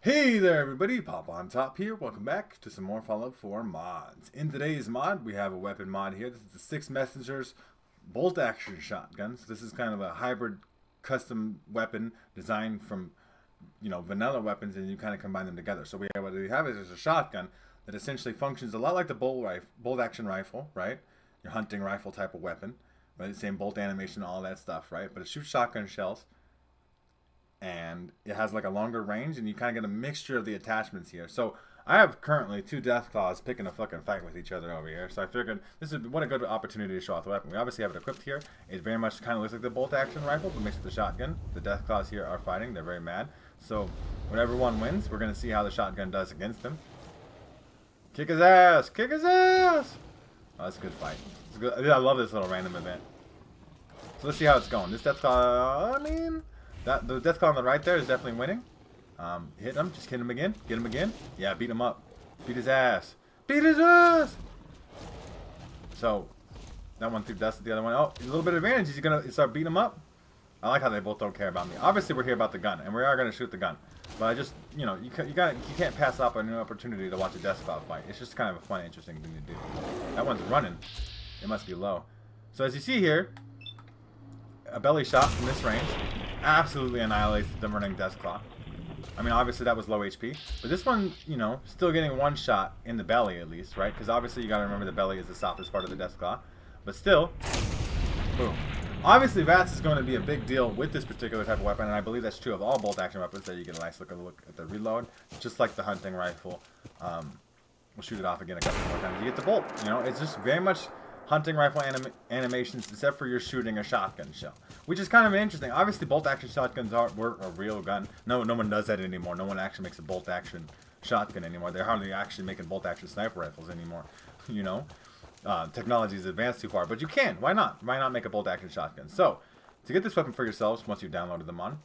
Hey there everybody, Pop on Top here. Welcome back to some more Fallout 4 mods. In today's mod, we have a weapon mod here. This is the 6 Messengers bolt action shotgun. So this is kind of a hybrid custom weapon designed from, vanilla weapons, and you kind of combine them together. So what we have is a shotgun that essentially functions a lot like the bolt action rifle, right? Your hunting rifle type of weapon, right? Same bolt animation, all that stuff, right? But it shoots shotgun shells, and it has like a longer range, and you kind of get a mixture of the attachments here. So I have currently two death claws picking a fucking fight with each other over here. So I figured this is what a good opportunity to show off the weapon. We obviously have it equipped here. It very much kind of looks like the bolt action rifle, but mixed with the shotgun. The death claws here are fighting. They're very mad. So whatever one wins, we're gonna see how the shotgun does against them. Kick his ass! Kick his ass! Oh, that's a good fight. It's good. I love this little random event. So let's see how it's going. This death claw, the death claw on the right there is definitely winning. Hit him. Just hit him again. Get him again. Yeah, beat him up. Beat his ass. Beat his ass! So, that one threw dust at the other one. Oh, a little bit of advantage. He's going to start beating him up. I like how they both don't care about me. Obviously, we're here about the gun, and we are going to shoot the gun. But I just, you can't pass up on an opportunity to watch a death claw fight. It's just kind of a fun, interesting thing to do. That one's running. It must be low. So, as you see here, a belly shot from this range absolutely annihilates the running Deathclaw. I mean, obviously that was low HP, but this one, still getting one shot in the belly at least, right? Because obviously you got to remember the belly is the softest part of the Deathclaw. But still, boom. Obviously VATS is going to be a big deal with this particular type of weapon, and I believe that's true of all bolt action weapons, that you get a nice look at the reload, just like the hunting rifle. We'll shoot it off again a couple more times. You get the bolt, it's just very much hunting rifle animations, except for you're shooting a shotgun shell, which is kind of interesting. Obviously, bolt action shotguns were a real gun. No one does that anymore. No one actually makes a bolt action shotgun anymore. They're hardly actually making bolt action sniper rifles anymore. Technology has advanced too far, but you can. Why not? Why not make a bolt action shotgun? So, to get this weapon for yourselves, once you've downloaded the mod,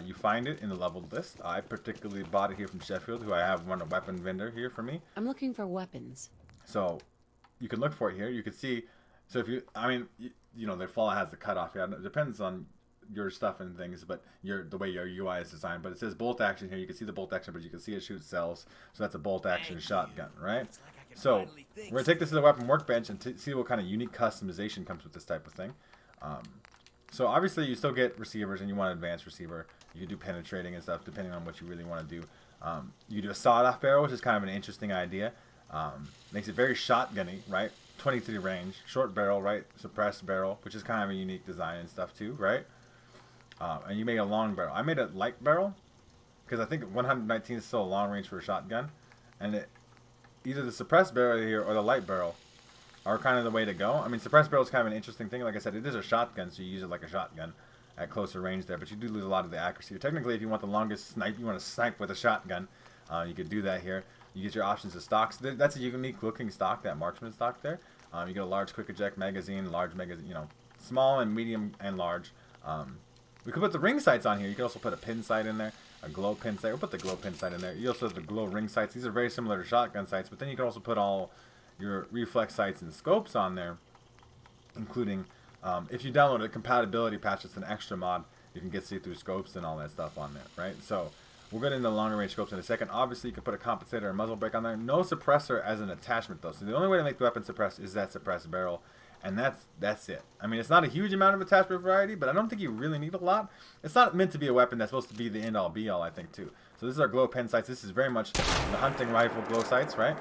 you find it in the leveled list. I particularly bought it here from Sheffield, who I have run a weapon vendor here for me. I'm looking for weapons. So you can look for it here. You can see. So if you, the Fallout has the cutoff. Yeah, it depends on your stuff and things, but the way your UI is designed. But it says bolt action here. You can see the bolt action, but you can see it shoots cells. So that's a bolt action shotgun, right? So we're gonna take this to the weapon workbench and see what kind of unique customization comes with this type of thing. So obviously you still get receivers, and you want an advanced receiver. You can do penetrating and stuff depending on what you really want to do. You can do a sawed-off barrel, which is kind of an interesting idea. Makes it very shotgunny, right? 23 range, short barrel, right? Suppressed barrel, which is kind of a unique design and stuff too, right? And you made a long barrel. I made a light barrel because I think 119 is still a long range for a shotgun, and either the suppressed barrel here or the light barrel are kind of the way to go. I mean, suppressed barrel is kind of an interesting thing. Like I said, it is a shotgun, so you use it like a shotgun at closer range there, but you do lose a lot of the accuracy. Technically, if you want the longest snipe, you want to snipe with a shotgun, you could do that here. You get your options of stocks. That's a unique looking stock, that marksman stock there. You get a large quick eject magazine, large magazine, small and medium and large. We could put the ring sights on here. You could also put a pin sight in there, a glow pin sight. We'll put the glow pin sight in there. You also have the glow ring sights. These are very similar to shotgun sights, but then you can also put all your reflex sights and scopes on there, including if you download a compatibility patch, it's an extra mod. You can get see-through scopes and all that stuff on there, right? So we'll get into longer range scopes in a second. Obviously, you can put a compensator or muzzle brake on there. No suppressor as an attachment, though. So the only way to make the weapon suppress is that suppressed barrel, and that's it. I mean, it's not a huge amount of attachment variety, but I don't think you really need a lot. It's not meant to be a weapon that's supposed to be the end-all, be-all, I think, too. So this is our glow pen sights. This is very much the hunting rifle glow sights, right?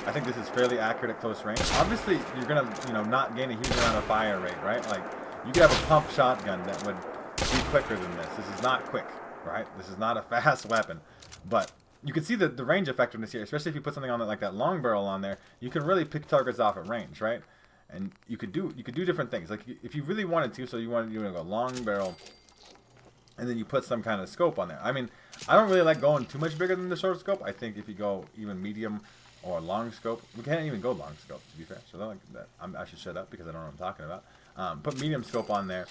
I think this is fairly accurate at close range. Obviously, you're gonna, not gain a huge amount of fire rate, right? Like, you could have a pump shotgun that would be quicker than this. This is not quick. Right? This is not a fast weapon, but you can see the range effectiveness here, especially if you put something on it like that long barrel on there. You can really pick targets off at range, right? And you could do different things. Like if you really wanted to, so you wanted to go long barrel, and then you put some kind of scope on there. I mean, I don't really like going too much bigger than the short scope. I think if you go even medium or long scope, we can't even go long scope, to be fair. So like that, I should shut up because I don't know what I'm talking about. Put medium scope on there.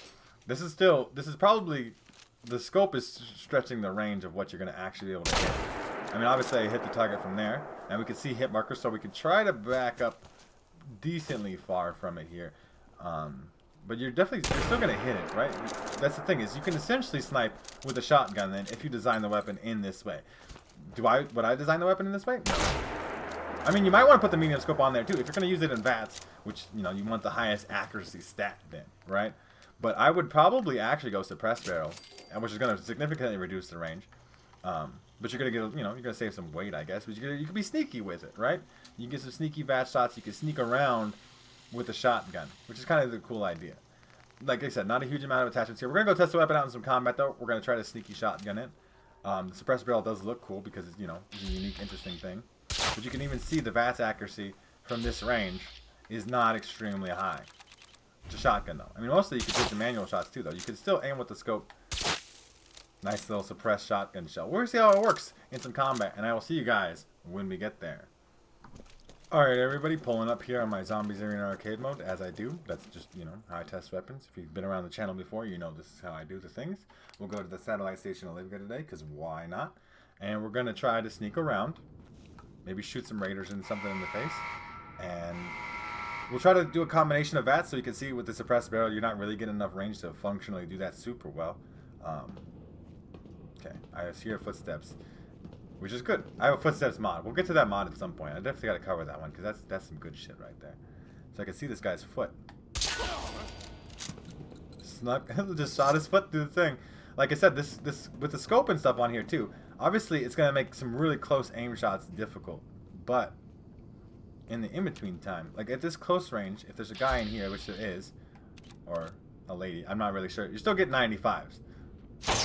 This is probably, the scope is stretching the range of what you're going to actually be able to hit. I mean, obviously I hit the target from there, and we can see hit markers, so we can try to back up decently far from it here. but you're still gonna hit it, right? That's the thing, is you can essentially snipe with a shotgun then if you design the weapon in this way. Would I design the weapon in this way? No. I mean, you might want to put the medium scope on there too if you're gonna use it in VATS, which, you know, you want the highest accuracy stat then, right? But I would probably actually go suppressed barrel, which is gonna significantly reduce the range. But you're gonna get, you know, you're gonna save some weight, I guess. But you can be sneaky with it, right? You can get some sneaky VATS shots. You can sneak around with a shotgun, which is kind of the cool idea. Like I said, not a huge amount of attachments here. We're gonna go test the weapon out in some combat though. We're gonna try to sneaky shotgun it. The suppressed barrel does look cool because it's, you know, it's a unique, interesting thing. But you can even see the VATS accuracy from this range is not extremely high. It's a shotgun though. I mean, mostly you could take the manual shots too though. You can still aim with the scope. Nice little suppressed shotgun shell. We'll see how it works in some combat, and I will see you guys when we get there. Alright everybody, pulling up here on my Zombies Arena Arcade mode, as I do. That's just, you know, how I test weapons. If you've been around the channel before, you know this is how I do the things. We'll go to the satellite station in Olivia today, because why not? And we're going to try to sneak around. Maybe shoot some raiders and something in the face. And we'll try to do a combination of that, so you can see with the suppressed barrel, you're not really getting enough range to functionally do that super well. Okay, I hear footsteps, which is good. I have a footsteps mod. We'll get to that mod at some point. I definitely got to cover that one because that's some good shit right there. So I can see this guy's foot. Snuck, just shot his foot through the thing. Like I said, this with the scope and stuff on here too. Obviously, it's gonna make some really close aim shots difficult, but in the in-between time, like at this close range, if there's a guy in here, which there is, or a lady, I'm not really sure. You're still getting 95s.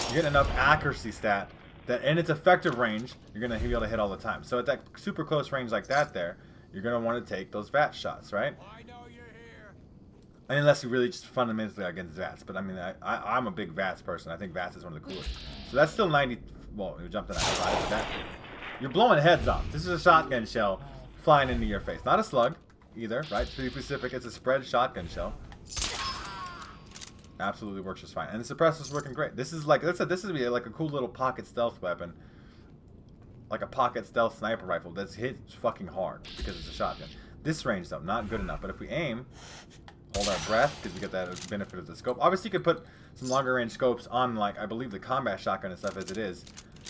You get enough accuracy stat that in its effective range, you're going to be able to hit all the time. So at that super close range like that there, you're going to want to take those VATS shots, right? I know you're here. I mean, unless you really just fundamentally against VATS. But I mean, I'm a big VATS person. I think VATS is one of the coolest. So that's still 90. Well, you jumped in that. You're blowing heads off. This is a shotgun shell flying into your face. Not a slug either, right? To be specific, it's a spread shotgun shell. Absolutely works just fine, and the suppressor's working great. This is like, this is like a cool little pocket stealth weapon, like a pocket stealth sniper rifle that's hits fucking hard because it's a shotgun. This range though, not good enough. But if we aim, hold our breath because we get that benefit of the scope. Obviously, you could put some longer range scopes on, like I believe the combat shotgun and stuff as it is.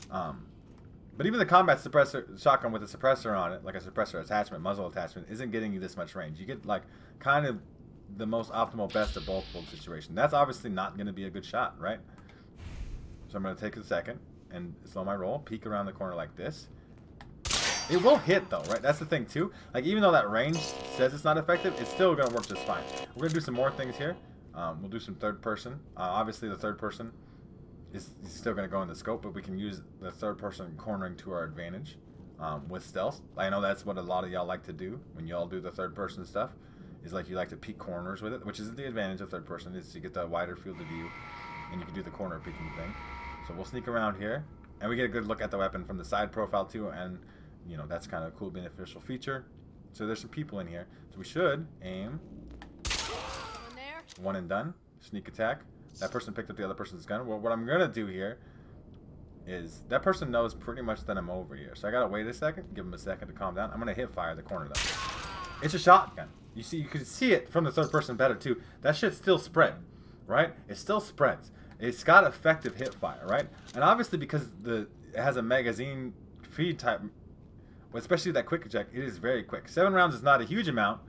But even the combat suppressor shotgun with a suppressor on it, like a suppressor attachment, muzzle attachment, isn't getting you this much range. You get like kind of the most optimal best of both world situation. That's obviously not going to be a good shot, right? So I'm going to take a second and slow my roll, peek around the corner like this. It will hit though, right? That's the thing too. Like even though that range says it's not effective, it's still going to work just fine. We're going to do some more things here. We'll do some third person. Obviously the third person is still going to go in the scope, but we can use the third person cornering to our advantage with stealth. I know that's what a lot of y'all like to do when y'all do the third person stuff. Is like you like to peek corners with it, which is the advantage of third person, is you get the wider field of view, and you can do the corner peeking thing. So we'll sneak around here, and we get a good look at the weapon from the side profile too, and you know that's kind of a cool beneficial feature. So there's some people in here, so we should aim. One and done. Sneak attack. That person picked up the other person's gun. Well, what I'm gonna do here is that person knows pretty much that I'm over here, so I gotta wait a second, give him a second to calm down. I'm gonna hip fire the corner though. It's a shotgun. You see, you can see it from the third person better too. That shit's still spread, right? It still spreads. It's got effective hip fire, right? And obviously because it has a magazine feed type, especially that quick eject, it is very quick. 7 rounds is not a huge amount,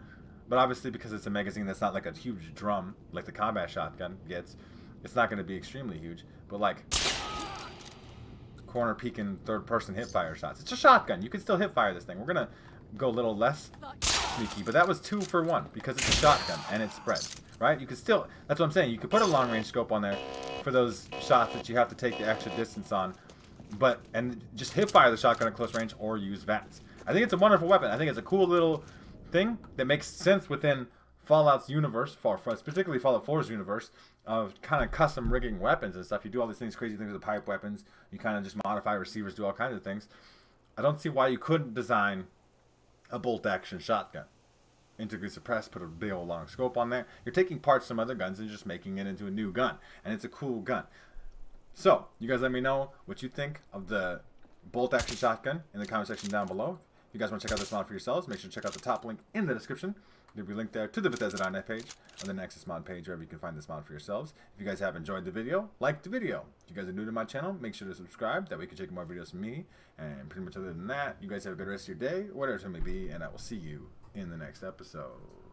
but obviously because it's a magazine that's not like a huge drum like the combat shotgun gets, it's not going to be extremely huge. But like corner peeking third person hip fire shots, it's a shotgun. You can still hip fire this thing. We're gonna go a little less sneaky, but that was 2 for 1 because it's a shotgun and it spreads, right? You can still, that's what I'm saying, you could put a long range scope on there for those shots that you have to take the extra distance on, and just hip fire the shotgun at close range or use VATS. I think it's a wonderful weapon. I think it's a cool little thing that makes sense within Fallout's universe, particularly Fallout 4's universe, of kind of custom rigging weapons and stuff. You do all these things, crazy things with pipe weapons, you kind of just modify receivers, do all kinds of things. I don't see why you couldn't design a bolt action shotgun. Integrally suppressed, put a big old long scope on there. You're taking parts from other guns and just making it into a new gun. And it's a cool gun. So, you guys let me know what you think of the bolt action shotgun in the comment section down below. If you guys want to check out this mod for yourselves, make sure to check out the top link in the description. There'll be a link there to the Bethesda.net page and the Nexus mod page, wherever you can find this mod for yourselves. If you guys have enjoyed the video, like the video. If you guys are new to my channel, make sure to subscribe. That way you can check more videos from me. And pretty much other than that, you guys have a good rest of your day, whatever it may be, and I will see you in the next episode.